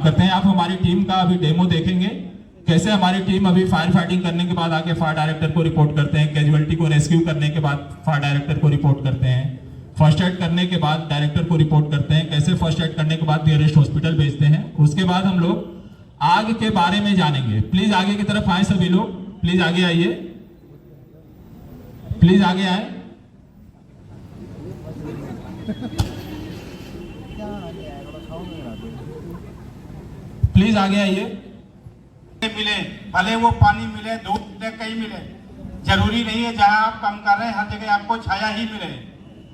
करते हैं। आप हमारी टीम का अभी डेमो देखेंगे, कैसे हमारी टीम अभी फायर फाइटिंग करने के बाद आके फायर डायरेक्टर को रिपोर्ट करते हैं, कैजुअलिटी को रेस्क्यू करने के बाद फायर डायरेक्टर को रिपोर्ट करते हैं, फर्स्ट एड करने के बाद डायरेक्टर को रिपोर्ट करते हैं, कैसे फर्स्ट एड करने के बाद नियरेस्ट हॉस्पिटल भेजते हैं। उसके बाद हम लोग आग के बारे में जानेंगे। प्लीज आगे की तरफ आए सभी लोग, प्लीज आगे आइए, प्लीज आगे आए। प्लीज आगे आइए। मिले, भले वो पानी मिले, धूप मिले, कहीं मिले, जरूरी नहीं है जहां आप काम कर रहे हैं हर जगह आपको छाया ही मिले।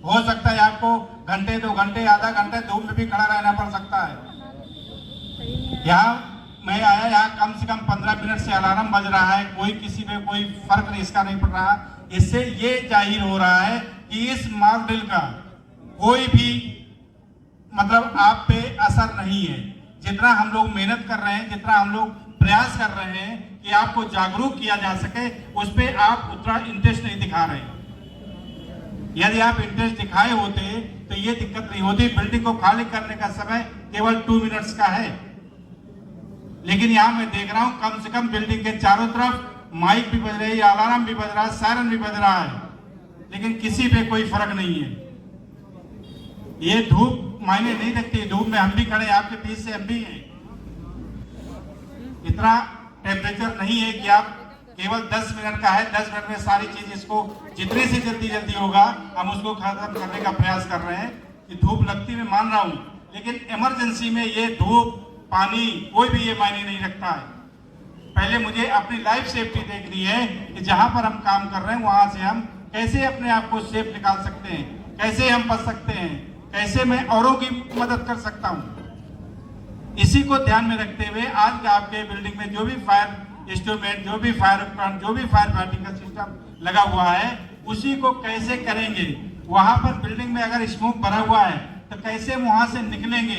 हो सकता है आपको घंटे 2 घंटे आधा घंटे धूप में भी खड़ा रहना पड़ सकता है। यहाँ मैं आया, यहाँ कम से कम 15 मिनट से अलार्म बज रहा है, कोई किसी पे कोई फर्क नहीं इसका नहीं पड़ रहा। इससे ये जाहिर हो रहा है कि इस मॉक ड्रिल का कोई भी मतलब आप पे असर नहीं है। जितना हम लोग मेहनत कर रहे हैं, जितना हम लोग प्रयास कर रहे हैं कि आपको जागरूक किया जा सके, उस पर आप उतना इंटरेस्ट नहीं दिखा रहे। यदि आप इंटरेस्ट दिखाए होते तो ये दिक्कत नहीं होती। बिल्डिंग को खाली करने का समय केवल 2 मिनट्स का है, लेकिन यहाँ मैं देख रहा हूँ कम से कम बिल्डिंग के चारों तरफ माइक भी बज रही है, अलार्म भी बज रहा है, सायरन भी बज रहा है, लेकिन किसी पे कोई फर्क नहीं है। ये धूप मायने नहीं रखती, धूप में हम भी खड़े, आपके बीच से हम भी हैं। इतना टेम्परेचर नहीं है कि आप केवल 10 मिनट का है, 10 मिनट में सारी चीज इसको जितने से जल्दी होगा हम उसको खत्म करने का प्रयास कर रहे हैं। कि धूप लगती मैं मान रहा हूं, लेकिन इमरजेंसी में ये धूप पानी कोई भी ये मायने नहीं रखता है। पहले मुझे अपनी लाइफ सेफ्टी देखनी है कि जहां पर हम काम कर रहे हैं वहां से हम कैसे अपने आप को सेफ निकाल सकते हैं, कैसे हम बच सकते हैं, कैसे मैं औरों की मदद कर सकता हूं। इसी को ध्यान में रखते हुए आज का आपके बिल्डिंग में जो भी फायर इंस्ट्रूमेंट, जो भी फायर उपकरण, जो भी फायर फाइटिंग का सिस्टम लगा हुआ है, उसी को कैसे करेंगे। वहां पर बिल्डिंग में अगर स्मोक भरा हुआ है तो कैसे वहां से निकलेंगे,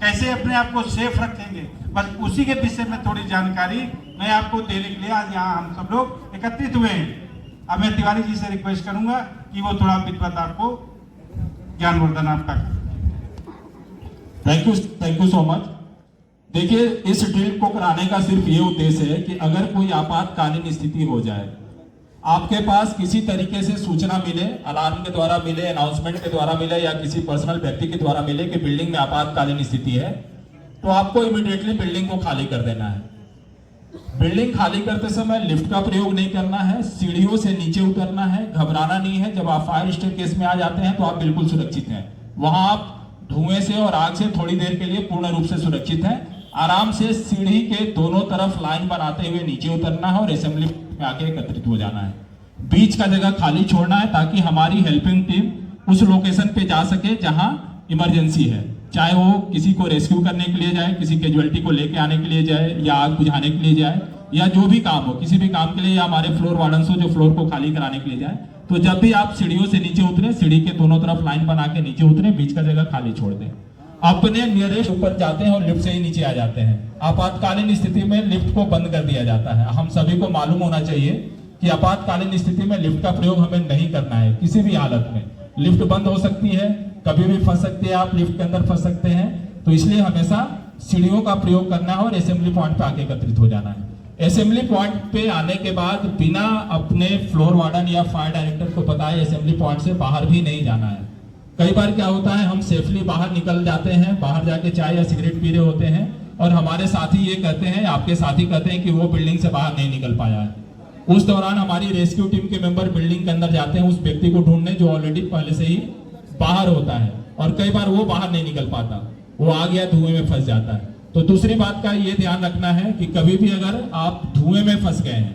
कैसे अपने आप को सेफ रखेंगे, बस उसी के विषय में थोड़ी जानकारी मैं आपको देने के लिए आज यहाँ हम सब लोग एकत्रित हुए हैं। अब मैं तिवारी जी से रिक्वेस्ट करूंगा कि वो थोड़ा विधिवत आपको ज्ञानवर्धन आपका। Thank you so much. देखिए, इस ड्रिल को कराने का सिर्फ ये उद्देश्य है कि अगर कोई आपातकालीन स्थिति हो जाए, आपके पास किसी तरीके से सूचना मिले, अलार्म के द्वारा मिले, अनाउंसमेंट के द्वारा मिले या किसी पर्सनल व्यक्ति के द्वारा मिले कि बिल्डिंग में आपातकालीन स्थिति है, तो आपको इमीडिएटली बिल्डिंग को खाली कर देना है। बिल्डिंग खाली करते समय लिफ्ट का प्रयोग नहीं करना है, सीढ़ियों से नीचे उतरना है, घबराना नहीं है। जब आप फायर स्टेयरकेस में आ जाते हैं तो आप बिल्कुल सुरक्षित हैं। वहां आप धुएं से और आग से थोड़ी देर के लिए पूर्ण रूप से सुरक्षित हैं। आराम से सीढ़ी के दोनों तरफ लाइन बनाते हुए नीचे उतरना है और असेंबली में आके एकत्रित हो जाना है। बीच का जगह खाली छोड़ना है ताकि हमारी हेल्पिंग टीम उस लोकेशन पे जा सके जहां इमरजेंसी है, चाहे वो किसी को रेस्क्यू करने के लिए जाए, किसी कैजुअलिटी को लेके आने के लिए जाए, या आग बुझाने के लिए जाए, या जो भी काम हो, किसी भी काम के लिए, या हमारे फ्लोर वार्डन्स हो जो फ्लोर को खाली कराने के लिए जाए। तो जब भी आप सीढ़ियों से नीचे उतरे, सीढ़ी के दोनों तरफ लाइन बना के नीचे उतरे, बीच का जगह खाली छोड़ दें। अपने नियरेस्ट ऊपर जाते हैं और लिफ्ट से ही नीचे आ जाते हैं। आपातकालीन स्थिति में लिफ्ट को बंद कर दिया जाता है। हम सभी को मालूम होना चाहिए कि आपातकालीन स्थिति में लिफ्ट का प्रयोग हमें नहीं करना है किसी भी हालत में। लिफ्ट बंद हो सकती है, कभी भी फंस सकती है, आप लिफ्ट के अंदर फंस सकते हैं। तो इसलिए हमेशा सीढ़ियों का प्रयोग करना है और असेंबली पॉइंट पे आके एकत्रित हो जाना है। असेंबली पॉइंट पे आने के बाद बिना अपने फ्लोर वार्डन या फायर डायरेक्टर को बताए असेंबली पॉइंट से बाहर भी नहीं जाना है। कई बार क्या होता है, हम सेफली बाहर निकल जाते हैं, बाहर जाके चाय या सिगरेट पी रहे होते हैं और हमारे साथी ये कहते हैं, आपके साथी कहते हैं कि वो बिल्डिंग से बाहर नहीं निकल पाया है। उस दौरान हमारी रेस्क्यू टीम के मेंबर बिल्डिंग के अंदर जाते हैं उस व्यक्ति को ढूंढने जो ऑलरेडी पहले से ही बाहर होता है, और कई बार वो बाहर नहीं निकल पाता, वो आग या धुएं में फंस जाता है। तो दूसरी बात का ये ध्यान रखना है कि कभी भी अगर आप धुएं में फंस गए हैं,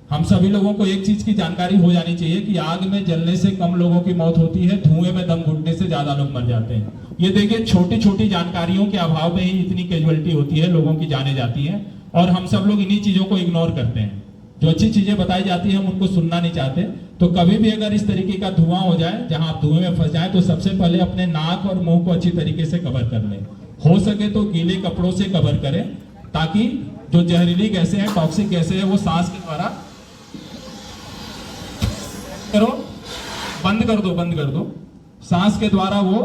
हम सभी लोगों को एक चीज की जानकारी हो जानी चाहिए कि आग में जलने से कम लोगों की मौत होती है, धुएं में दम घुटने से ज्यादा लोग मर जाते हैं। ये देखिए, छोटी छोटी जानकारियों के अभाव में ही इतनी कैजुअलिटी होती है, लोगों की जाने जाती है, और हम सब लोग इन्हीं चीजों को इग्नोर करते हैं। जो अच्छी चीजें बताई जाती है हम उनको सुनना नहीं चाहते। तो कभी भी अगर इस तरीके का धुआं हो जाए जहां आप धुएं में फंस जाए, तो सबसे पहले अपने नाक और मुंह को अच्छी तरीके से कवर कर लें। हो सके तो गीले कपड़ों से कवर करें ताकि जो जहरीली गैसें हैं, टॉक्सिक गैसें हैं, वो सांस के द्वारा बंद कर दो, सांस के द्वारा वो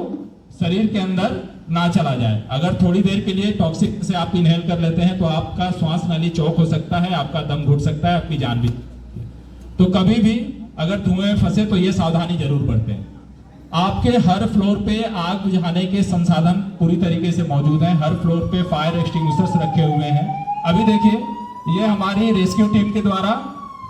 शरीर के अंदर ना चला जाए। अगर थोड़ी देर के लिए टॉक्सिक से आप इनहेल कर लेते हैं तो आपका श्वास नली चौक हो सकता है, आपका दम घुट सकता है, आपकी जान भी। तो कभी भी अगर धुएं में फंसे तो ये सावधानी जरूर बरतें। आपके हर फ्लोर पे आग बुझाने के संसाधन पूरी तरीके से मौजूद हैं। हर फ्लोर पे फायर एक्सटिंग्विशर्स रखे हुए हैं। अभी देखिए, ये हमारी रेस्क्यू टीम के द्वारा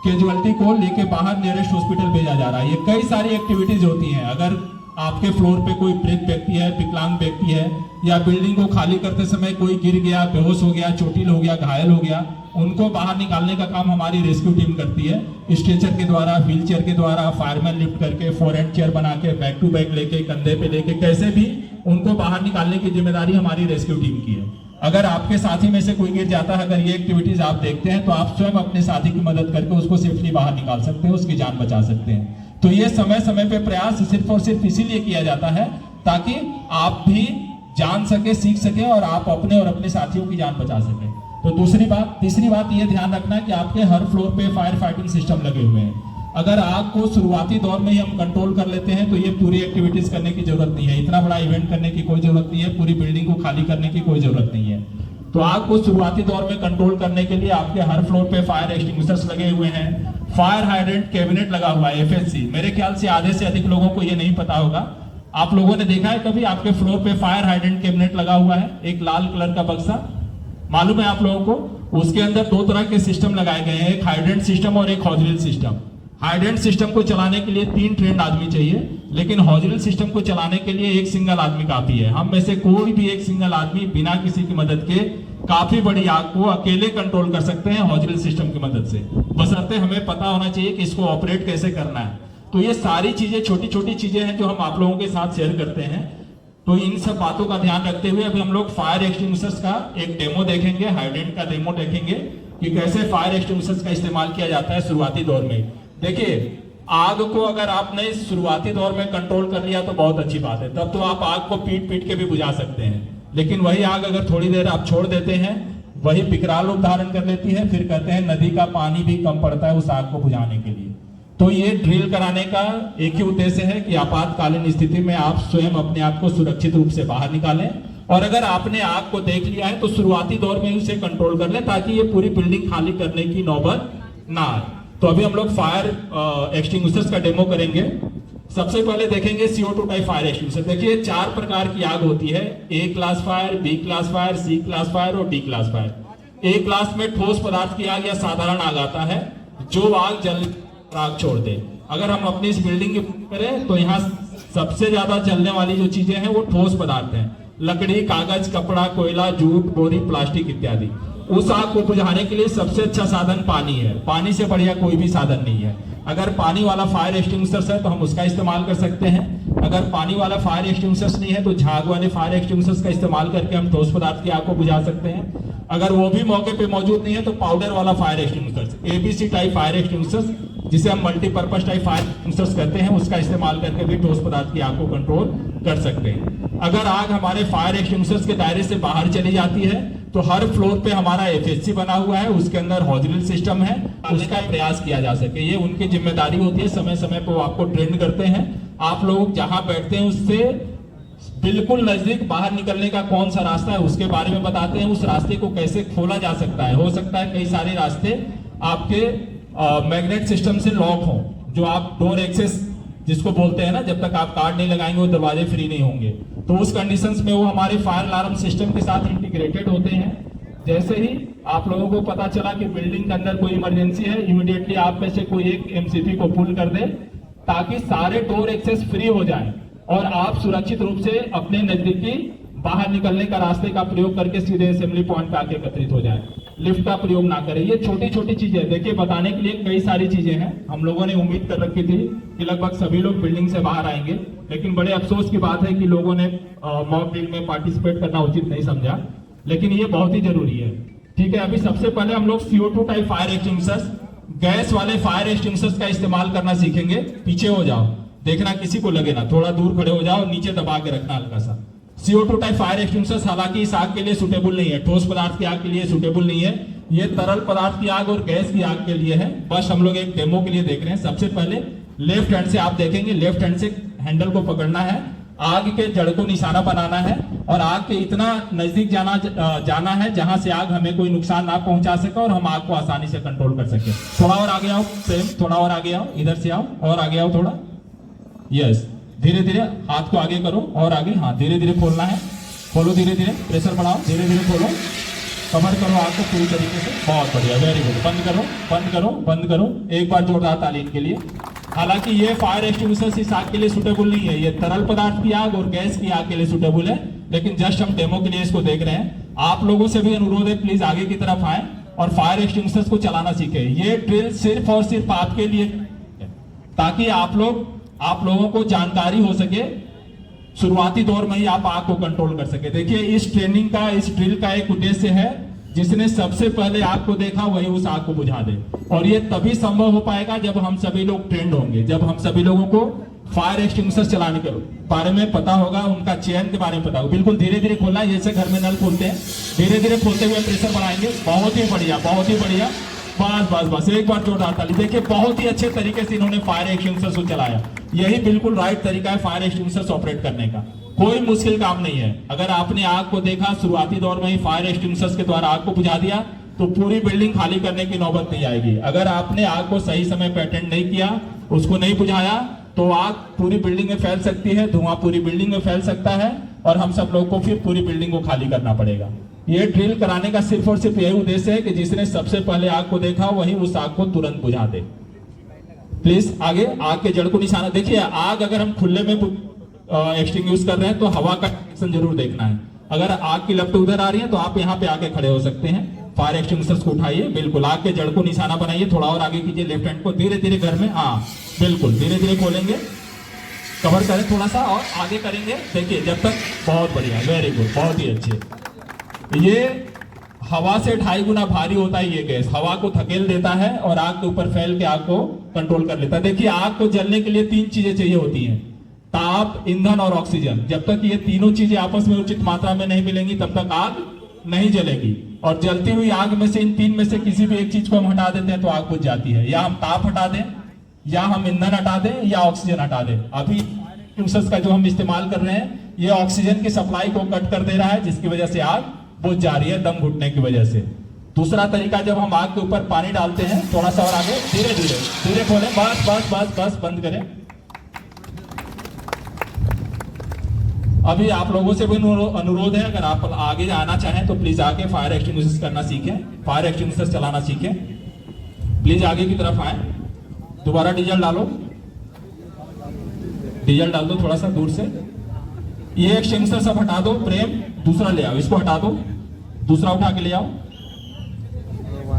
कैजुअलिटी को लेके बाहर नियरेस्ट हॉस्पिटल भेजा जा रहा है। ये कई सारी एक्टिविटीज होती हैं। अगर आपके फ्लोर पे कोई वृद्ध व्यक्ति है, विकलांग व्यक्ति है, या बिल्डिंग को खाली करते समय कोई गिर गया, बेहोश हो गया, चोटिल हो गया, घायल हो गया, उनको बाहर निकालने का काम हमारी रेस्क्यू टीम करती है। स्ट्रेचर के द्वारा, व्हील चेयर के द्वारा, फायरमैन लिफ्ट करके, फोर एंड चेयर बना के, बैक टू बैक लेके, कंधे पे लेके, कैसे भी उनको बाहर निकालने की जिम्मेदारी हमारी रेस्क्यू टीम की है। अगर आपके साथी में से कोई गिर जाता है, अगर ये एक्टिविटीज आप देखते हैं तो आप स्वयं अपने साथी की मदद करके उसको सेफली बाहर निकाल सकते हैं, उसकी जान बचा सकते हैं। तो ये समय समय पे प्रयास सिर्फ और सिर्फ इसीलिए किया जाता है ताकि आप भी जान सके, सीख सके और आप अपने और अपने साथियों की जान बचा सके। तो तीसरी बात ये ध्यान रखना कि आपके हर फ्लोर पे फायर फाइटिंग सिस्टम लगे हुए हैं। अगर आग को शुरुआती दौर में ही हम कंट्रोल कर लेते हैं तो ये पूरी एक्टिविटीज करने की जरूरत नहीं है, इतना बड़ा इवेंट करने की कोई जरूरत नहीं है, पूरी बिल्डिंग को खाली करने की कोई जरूरत नहीं है। तो आग को शुरुआती दौर में कंट्रोल करने के लिए आपके हर फ्लोर पे फायर एक्सटिंग्विशर्स लगे हुए हैं। फायर हाइड्रेंट कैबिनेट लगा हुआ है, FHC। मेरे ख्याल से आधे से अधिक लोगों को ये नहीं पता होगा। आप लोगों ने देखा है कभी आपके फ्लोर पे फायर हाइड्रेंट कैबिनेट लगा हुआ है, एक लाल कलर का बक्सा, मालूम है आप लोगों को? उसके अंदर दो तरह के सिस्टम लगाए गए हैं, एक हाइड्रेंट सिस्टम और एक हॉजरिल सिस्टम। हाइड्रेंट सिस्टम को चलाने के लिए 3 ट्रेंड आदमी चाहिए, लेकिन हॉजरिल सिस्टम को चलाने के लिए एक सिंगल आदमी काफी है। हम में से कोई भी एक सिंगल आदमी बिना किसी की मदद के काफी बड़ी आग को अकेले कंट्रोल कर सकते हैं हॉजरिल सिस्टम की मदद से, बशर्ते हमें पता होना चाहिए कि इसको ऑपरेट कैसे करना है। तो ये सारी चीजें छोटी छोटी चीजें हैं जो हम आप लोगों के साथ शेयर करते हैं। तो इन सब बातों का ध्यान रखते हुए अभी हम लोग फायर एक्सटिंग्विशर्स का एक डेमो देखेंगे, हाइड्रेंट का डेमो देखेंगे कि कैसे फायर एक्सटिंग्विशर्स का इस्तेमाल किया जाता है शुरुआती दौर में। देखिए, आग को अगर आपने शुरुआती दौर में कंट्रोल कर लिया तो बहुत अच्छी बात है, तब तो आप आग को पीट पीट के भी बुझा सकते हैं। लेकिन वही आग अगर थोड़ी देर आप छोड़ देते हैं, वही विकराल रूप धारण कर लेती है। फिर कहते हैं नदी का पानी भी कम पड़ता है उस आग को बुझाने के लिए। तो ये ड्रिल कराने का एक ही उद्देश्य है कि आपातकालीन स्थिति में आप स्वयं अपने आप को सुरक्षित रूप से बाहर निकालें, और अगर आपने आग को देख लिया है तो शुरुआती दौर में उसे कंट्रोल कर लें ताकि ये पूरी बिल्डिंग खाली करने की नौबत ना आए। तो अभी हम लोग फायर एक्सटिंग्विशर्स का डेमो करेंगे। सबसे पहले देखेंगे CO2 टाइप फायर एक्सटिंग्विशर। देखिए, 4 प्रकार की आग होती है, A class fire, B class fire, C class fire और D class fire. A class में ठोस पदार्थ की आग या साधारण आग आता है, जो आग जल आग छोड़ दे। अगर हम अपनी इस बिल्डिंग की करें तो यहाँ सबसे ज्यादा जलने वाली जो चीजें हैं वो ठोस पदार्थ हैं, लकड़ी, कागज, कपड़ा, कोयला, जूट, बोरी, प्लास्टिक इत्यादि। उस आग को बुझाने के लिए सबसे अच्छा साधन पानी है, पानी से बढ़िया कोई भी साधन नहीं है। अगर पानी वाला फायर एक्सटिंग्विशर्स है तो हम उसका इस्तेमाल कर सकते हैं। अगर पानी वाला फायर एक्सटिंग्विशर्स नहीं है तो झाग वाले फायर एक्सटिंग्विशर्स का इस्तेमाल करके हम ठोस पदार्थ की आग को बुझा सकते हैं। अगर वो भी मौके पे मौजूद नहीं है तो पाउडर वाला fire extinguishers, ABC type fire extinguishers, जिसे हम मल्टीपर्पज टाइप फायर एक्सटिंग्विशर्स कहते हैं, उसका इस्तेमाल करके भी ठोस पदार्थ की आग को कंट्रोल कर सकते हैं। अगर आग हमारे फायर एक्सटिंग्विशर्स के दायरे से बाहर चली जाती है तो हर फ्लोर पे हमारा FHC बना हुआ है, उसके अंदर हॉजरिल सिस्टम है, उसका प्रयास किया जा सके। ये उनकी जिम्मेदारी होती है, समय समय पर वो आपको ट्रेन करते हैं। आप लोग जहां बैठते हैं उससे बिल्कुल नजदीक बाहर निकलने का कौन सा रास्ता है उसके बारे में बताते हैं, उस रास्ते को कैसे खोला जा सकता है। हो सकता है कई सारे रास्ते आपके मैग्नेट सिस्टम से लॉक हो, जो आप डोर एक्सेस जिसको बोलते हैं ना, जब तक आप कार्ड नहीं लगाएंगे वो दरवाजे फ्री नहीं होंगे। तो उस कंडीशंस में वो हमारे फायर अलार्म सिस्टम के साथ इंटीग्रेटेड होते हैं। जैसे ही आप लोगों को पता चला कि बिल्डिंग के अंदर कोई इमरजेंसी है, इमीडिएटली आप में से कोई एक MCP को पुल कर दे ताकि सारे डोर एक्सेस फ्री हो जाए और आप सुरक्षित रूप से अपने नजदीकी बाहर निकलने का रास्ते का प्रयोग करके सीधे असेंबली पॉइंट पे आके एकत्रित हो जाए। लिफ्ट का प्रयोग ना करें। ये छोटी छोटी चीजें देखिए, बताने के लिए कई सारी चीजें हैं। हम लोगों ने उम्मीद कर रखी थी कि लगभग सभी लोग बिल्डिंग से बाहर आएंगे, लेकिन बड़े अफसोस की बात है कि लोगों ने मॉक ड्रिल में पार्टिसिपेट करना उचित नहीं समझा, लेकिन ये बहुत ही जरूरी है। ठीक है, अभी सबसे पहले हम लोग CO2 type fire extinguishers, gas वाले फायर एक्सटिंग्विशर्स का इस्तेमाल करना सीखेंगे। पीछे हो जाओ, देखना किसी को लगे ना, थोड़ा दूर खड़े हो जाओ, नीचे दबा के रखना हल्का सा। CO2 टाइप फायर एक्सटिंग्विशर्स हालांकि इस आग के लिए सुटेबल नहीं है, ठोस पदार्थ की आग के लिए सुटेबल नहीं है, ये तरल पदार्थ की आग और गैस की आग के लिए है। बस हम लोग एक डेमो के लिए देख रहे हैं। सबसे पहले लेफ्ट हैंड से आप देखेंगे, लेफ्ट हैंड से हैंडल को पकड़ना है, आग के जड़ को निशाना बनाना है और आग के इतना नजदीक जाना है जहां से आग हमें कोई नुकसान ना पहुंचा सके और हम आग को आसानी से कंट्रोल कर सके। थोड़ा और आगे आओ, सेम थोड़ा और आगे आओ, इधर से आओ और आगे आओ थोड़ा। यस, धीरे धीरे हाथ को आगे करो और आगे, हाँ धीरे धीरे खोलना है, खोलो धीरे धीरे, प्रेशर बढ़ाओ, धीरे धीरे खोलो, कवर करो आग को पूरी तरीके से। बहुत बढ़िया, वेरी गुड। बंद करो बंद करो बंद करो। एक बार जोरदार ताली इनके लिए। हालांकि ये फायर एक्सटिंग्विशर्स इस आग के लिए सुटेबल नहीं है, ये तरल पदार्थ की आग और गैस की आग के लिए सुटेबल है, लेकिन जस्ट हम डेमो के लिए इसको देख रहे हैं। आप लोगों से भी अनुरोध है, प्लीज आगे की तरफ आए और फायर एक्सटिंग्विशर्स को चलाना सीखे। ये ड्रिल सिर्फ और सिर्फ आपके लिए, ताकि आप लोगों को जानकारी हो सके, शुरुआती दौर में ही आप आग को कंट्रोल कर सके। देखिए, इस ट्रेनिंग का, इस ड्रिल का एक उद्देश्य है, जिसने सबसे पहले आग को देखा वही उस आग को बुझा दे। और ये तभी संभव हो पाएगा जब हम सभी लोग ट्रेंड होंगे, जब हम सभी लोगों को फायर एक्सटिंग्विशर चलाने के बारे में पता होगा, उनका चयन के बारे में पता होगा। बिल्कुल धीरे धीरे खोलना है, जैसे घर में नल खोलते हैं, धीरे धीरे खोलते हुए प्रेशर बढ़ाएंगे। बहुत ही बढ़िया, बहुत ही बढ़िया। बस बस बस, एक बार जोरदार ताली। देखिए, बहुत ही अच्छे तरीके से इन्होंने फायर एक्सटिंग्विशर को चलाया। यही बिल्कुल राइट तरीका है फायर एक्सटिंग्विशर ऑपरेट करने का। कोई मुश्किल काम नहीं है। अगर आपने आग को देखा, शुरुआती दौर में ही फायर एक्सटिंग्विशर्स के द्वारा आग को बुझा दिया, तो पूरी बिल्डिंग खाली करने की नौबत नहीं आएगी। अगर आपने आग को सही समय पे अटेंड नहीं किया, उसको नहीं बुझाया, तो आग पूरी बिल्डिंग में फैल सकती है, धुआं पूरी बिल्डिंग में फैल सकता है और हम सब लोग को फिर पूरी बिल्डिंग को खाली करना पड़ेगा। ये ड्रिल कराने का सिर्फ और सिर्फ यही उद्देश्य है कि जिसने सबसे पहले आग को देखा वही उस आग को तुरंत बुझा दे। प्लीज आगे, आग के जड़ को निशाना। देखिए, आग अगर हम खुले में एक्सटिंग्विश कर रहे हैं तो हवा का डायरेक्शन जरूर देखना है। अगर आग की लपटें उधर आ रही हैं तो आप यहाँ पे आके खड़े हो सकते हैं। फायर एक्सटिंग्विशर्स को उठाइए, बिल्कुल आग के जड़ को निशाना बनाइए। थोड़ा और आगे कीजिए, लेफ्ट हैंड को धीरे धीरे घर में, हाँ बिल्कुल धीरे धीरे खोलेंगे, कवर करें थोड़ा सा और आगे करेंगे। देखिए, जब तक, बहुत बढ़िया, वेरी गुड, बहुत ही अच्छे। ये हवा से 2.5 गुना भारी होता है ये गैस, हवा को धकेल देता है और आग के ऊपर फैल के आग को कंट्रोल कर लेता है। देखिए, आग को जलने के लिए 3 चीजें चाहिए होती हैं, ताप, ईंधन और ऑक्सीजन। जब तक ये तीनों चीजें आपस में उचित मात्रा में नहीं मिलेंगी तब तक आग नहीं जलेगी। और जलती हुई आग में से इन 3 में से किसी भी एक चीज को हम हटा देते हैं तो आग बुझ जाती है। या हम ताप हटा दें, या हम ईंधन हटा दें, या ऑक्सीजन हटा दें। अभी एक्सटिंग्विशर्स का जो हम इस्तेमाल कर रहे हैं, ये ऑक्सीजन की सप्लाई को कट कर दे रहा है, जिसकी वजह से आग बुझ जा रही है, दम घुटने की वजह से। दूसरा तरीका, जब हम आग के ऊपर पानी डालते हैं, थोड़ा सा और आगे, धीरे धीरे धीरे खोलें, बस बस बस बस, बंद करें। अभी आप लोगों से भी अनुरोध है, अगर आप आगे आना चाहें तो प्लीज आके फायर एक्सटिंग्विशर्स करना सीखें, फायर एक्सटिंग्विशर्स चलाना सीखें। प्लीज आगे की तरफ आए। दोबारा डीजल डालो, डीजल डाल दो थोड़ा सा दूर से। ये एक्सटिंग्विशर सब हटा दो, प्रेम दूसरा ले आओ, इसको हटा दो, दूसरा उठा के ले आओ,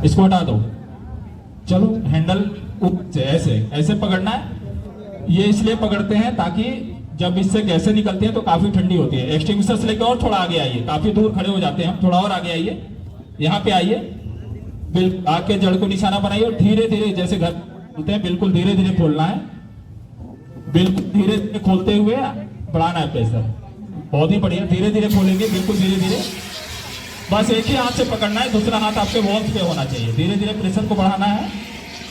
इसको हटा दो। चलो, हैंडल ऐसे ऐसे पकड़ना है। ये इसलिए पकड़ते हैं ताकि जब इससे गैसें निकलती हैं तो काफी ठंडी होती है। एक्सटिंग्विशर्स लेकर और थोड़ा आगे आइए, काफी दूर खड़े हो जाते हैं हम, थोड़ा और आगे आइए, यहाँ पे आइए। बिल्कुल आग के जड़ को निशाना बनाइए और धीरे धीरे, जैसे घर खोलते हैं, बिल्कुल धीरे धीरे खोलना है, बिल्कुल धीरे धीरे खोलते हुए बढ़ाना है प्रेशर। बहुत ही बढ़िया, धीरे धीरे खोलेंगे, बिल्कुल धीरे धीरे, बस एक ही हाथ से पकड़ना है, दूसरा हाथ आपके वॉल्स पे होना चाहिए। धीरे धीरे प्रेशर को बढ़ाना है,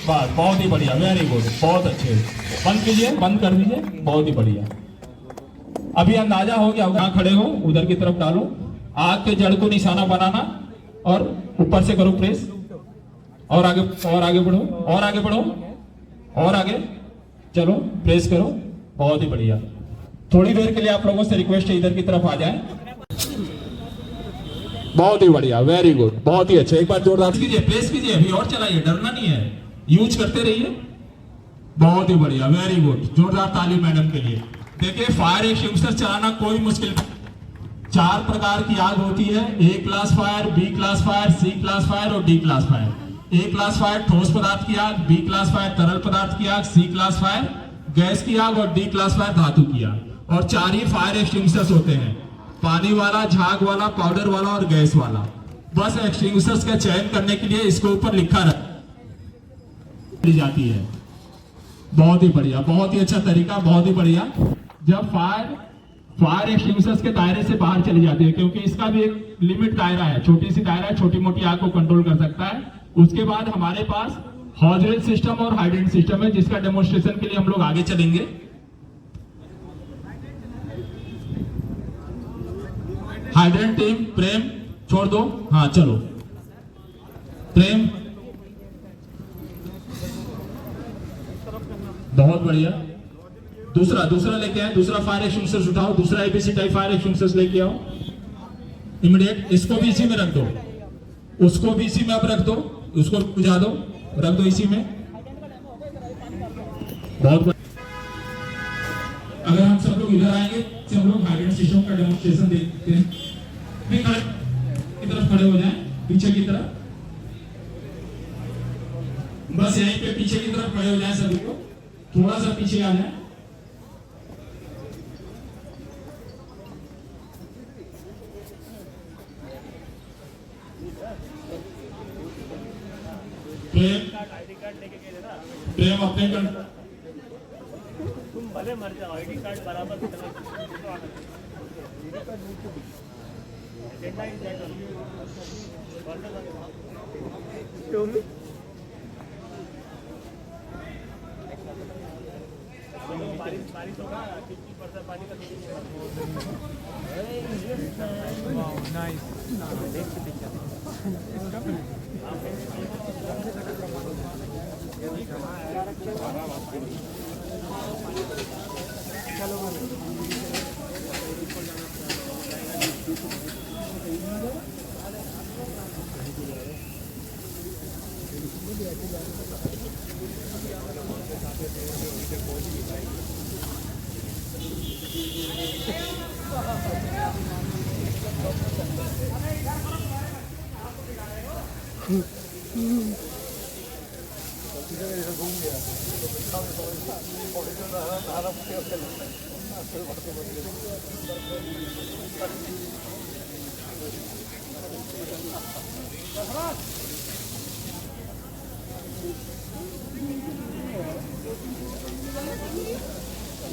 बस बहुत ही बढ़िया, वेरी गुड, बहुत अच्छे। बंद कीजिए, बंद कर दीजिए, बहुत ही बढ़िया। अभी अंदाजा हो गया, कहाँ खड़े हो उधर की तरफ डालो, आग के जड़ को निशाना बनाना और ऊपर से करो प्रेस, और आगे बढ़ो, और आगे बढ़ो, और आगे चलो, प्रेस करो, बहुत ही बढ़िया। थोड़ी देर के लिए आप लोगों से रिक्वेस्ट है, इधर की तरफ आ जाएं। बहुत ही बढ़िया, वेरी गुड, बहुत ही अच्छे। एक बार जोरदार कीजिए, प्रेस कीजिए, अभी और चलाइए, डरना नहीं है, यूज करते रहिए। बहुत ही बढ़िया, वेरी गुड, जोरदार ताली मैडम के लिए। देखिए, फायर एक्सटिंग्विशर चलाना कोई मुश्किल। 4 प्रकार की आग होती है, A class fire, B class fire, C class fire और D class fire. A class fire ठोस पदार्थ की आग, B क्लास फायर तरल पदार्थ की आग, C क्लास फायर गैस की आग और D क्लास फायर धातु की आग। और 4 ही फायर एक्सटिंग्विशर्स होते हैं, पानी वाला, झाग वाला, पाउडर वाला और गैस वाला। बस एक्सटिंग्विशर्स का चयन करने के लिए इसके ऊपर लिखा ली जाती है। बहुत ही बढ़िया, बहुत ही अच्छा तरीका, बहुत ही बढ़िया। जब फायर एक्सटिंग्विशर्स के दायरे से बाहर चली जाती है, क्योंकि इसका भी एक लिमिट दायरा है, छोटी सी दायरा है, छोटी मोटी आग को कंट्रोल कर सकता है। उसके बाद हमारे पास हॉजरेल सिस्टम और हाइड्रेंट सिस्टम है, जिसका डेमोन्स्ट्रेशन के लिए हम लोग आगे चलेंगे। हाइड्रेंट टीम प्रेम छोड़ दो, हाँ चलो प्रेम, बहुत बढ़िया। दूसरा लेके आए, दूसरा फायर एक्सटिंग्विशर्स उठाओ, दूसरा एबीसी टाइप फायर एक्सटिंग्विशर्स लेके आओ इमीडिएट। इसको भी इसी में रख दो, उसको भी इसी में अब रख दो, उसको बुझा दो, रख दो इसी में। बहुत बढ़िया। अगर हम सब लोग इधर आएंगे तो हम लोग हाइड्रेंट सिस्टम का डेमोन्स्ट्रेशन देखते हैं। की तरफ खड़े हो जाएं, पीछे की तरफ, बस यहीं पे पीछे की तरफ खड़े हो जाएं सभी को, थोड़ा सा पीछे आ जाएं। प्रेम अपने तुम भले मर जाओ, आईडी कार्ड बराबर बारिश होगा, 50% पानी का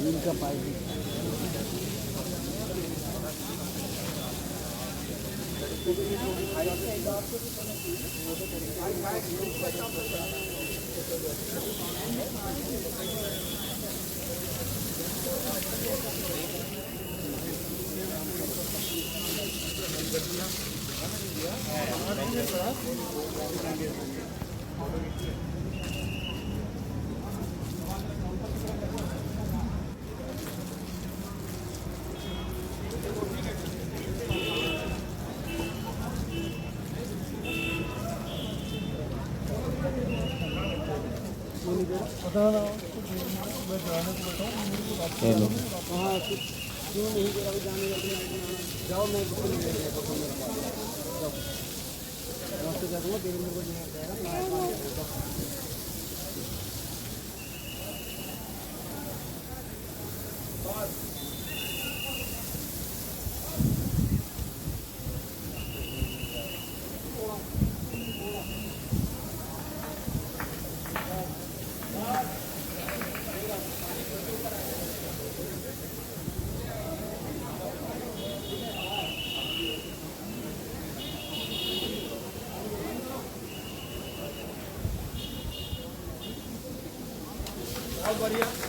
इनका पाइप क्यों नहीं दे रहा जाने जाओ, मैं रास्ते जाऊँगा, देवेंद्र को बढ़िया।